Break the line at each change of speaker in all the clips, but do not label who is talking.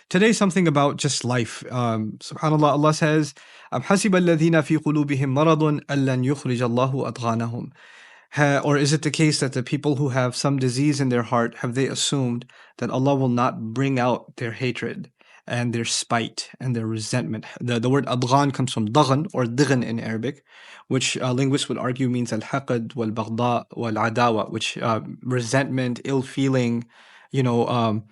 Today, something about just life. SubhanAllah, Allah says, حَسِبَ الَّذِينَ فِي قُلُوبِهِم مَرَضٌ أَلَّنْ يُخْرِجَ اللَّهُ أَضْغَانَهُم. Or is it the case that the people who have some disease in their heart, have they assumed that Allah will not bring out their hatred and their spite and their resentment? The word adghan comes from daghan or dighan in Arabic, which linguists would argue means al-haqad wal-baghda wal-adawa, which resentment, ill feeling, you know,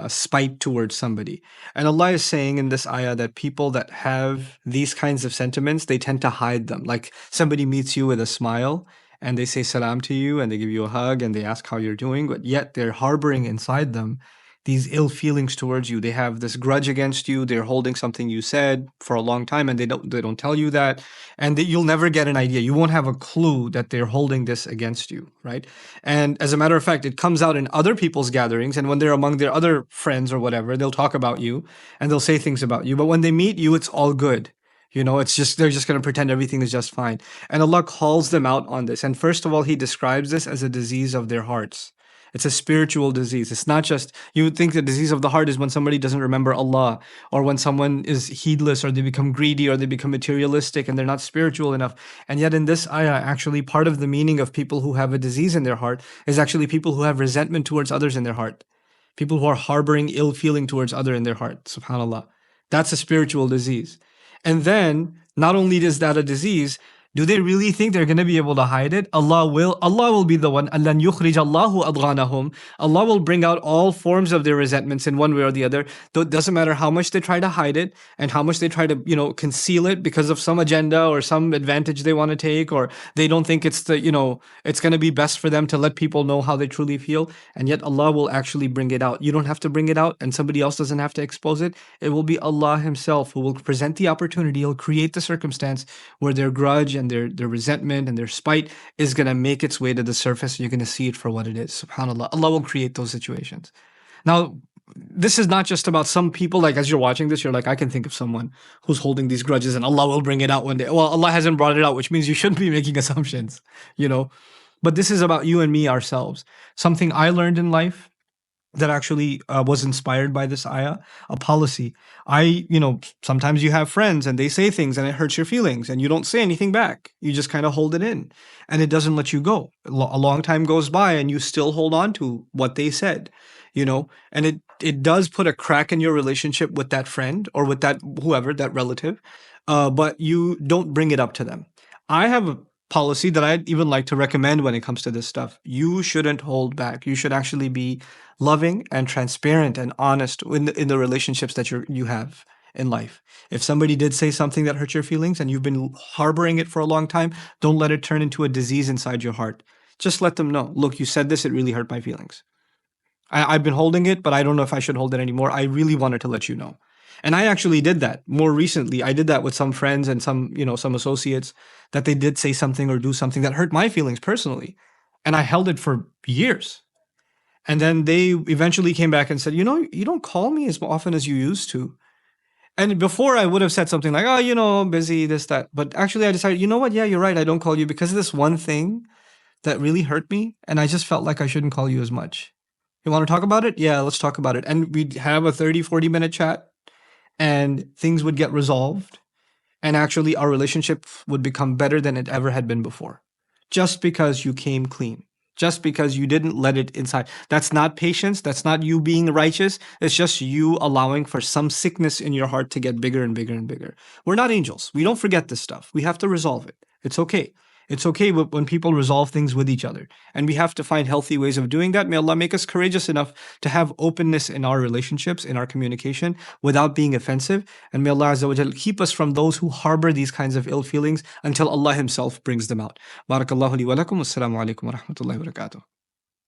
spite towards somebody. And Allah is saying in this ayah that people that have these kinds of sentiments, they tend to hide them. Like somebody meets you with a smile and they say salam to you and they give you a hug and they ask how you're doing, but yet they're harboring inside them these ill feelings towards you. They have this grudge against you. They're holding something you said for a long time and they don't tell you that, and that you'll never get an idea. You won't have a clue that they're holding this against you, right? And as a matter of fact, it comes out in other people's gatherings, and when they're among their other friends or whatever, they'll talk about you and they'll say things about you, but when they meet you, it's all good. You know, it's just, they're just going to pretend everything is just fine. And Allah calls them out on this. And first of all, He describes this as a disease of their hearts. It's a spiritual disease. It's not just, you would think the disease of the heart is when somebody doesn't remember Allah, or when someone is heedless, or they become greedy, or they become materialistic and they're not spiritual enough. And yet in this ayah, actually part of the meaning of people who have a disease in their heart is actually people who have resentment towards others in their heart. People who are harboring ill feeling towards other in their heart. SubhanAllah. That's a spiritual disease. And then, not only is that a disease, do they really think they're going to be able to hide it? Allah will be the one. أَلَّنْ يُخْرِجَ اللَّهُ أَضْغَانَهُم. Allah will bring out all forms of their resentments in one way or the other. Though it doesn't matter how much they try to hide it and how much they try to, conceal it because of some agenda or some advantage they want to take, or they don't think it's it's going to be best for them to let people know how they truly feel. And yet Allah will actually bring it out. You don't have to bring it out and somebody else doesn't have to expose it. It will be Allah Himself who will present the opportunity. He'll create the circumstance where their grudge and their resentment and their spite is going to make its way to the surface. You're going to see it for what it is. SubhanAllah. Allah will create those situations. Now, this is not just about some people. Like, as you're watching this, you're like, I can think of someone who's holding these grudges and Allah will bring it out one day. Well, Allah hasn't brought it out, which means you shouldn't be making assumptions, But this is about you and me, ourselves. Something I learned in life that actually was inspired by this ayah, a policy. Sometimes you have friends and they say things and it hurts your feelings and you don't say anything back. You just kind of hold it in and it doesn't let you go. A long time goes by and you still hold on to what they said, and it does put a crack in your relationship with that friend or with that whoever, that relative, but you don't bring it up to them. I have a policy that I'd even like to recommend when it comes to this stuff. You shouldn't hold back. You should actually be loving and transparent and honest in the relationships that you have in life. If somebody did say something that hurt your feelings and you've been harboring it for a long time, don't let it turn into a disease inside your heart. Just let them know, look, you said this, it really hurt my feelings. I've been holding it, but I don't know if I should hold it anymore. I really wanted to let you know. And I actually did that more recently. I did that with some friends and some associates, that they did say something or do something that hurt my feelings personally. And I held it for years. And then they eventually came back and said, you don't call me as often as you used to. And before I would have said something like, oh, busy, this, that. But actually I decided, you know what? Yeah, you're right. I don't call you because of this one thing that really hurt me. And I just felt like I shouldn't call you as much. You want to talk about it? Yeah, let's talk about it. And we'd have a 30, 40-minute chat. And things would get resolved, and actually our relationship would become better than it ever had been before. Just because you came clean. Just because you didn't let it inside. That's not patience. That's not you being righteous. It's just you allowing for some sickness in your heart to get bigger and bigger and bigger. We're not angels. We don't forget this stuff. We have to resolve it. It's okay. It's okay when people resolve things with each other. And we have to find healthy ways of doing that. May Allah make us courageous enough to have openness in our relationships, in our communication, without being offensive. And may Allah Azza wa Jal keep us from those who harbor these kinds of ill feelings until Allah Himself brings them out. Barakallahu li wa lakum. Wassalamu alaikum wa rahmatullahi wa barakatuh.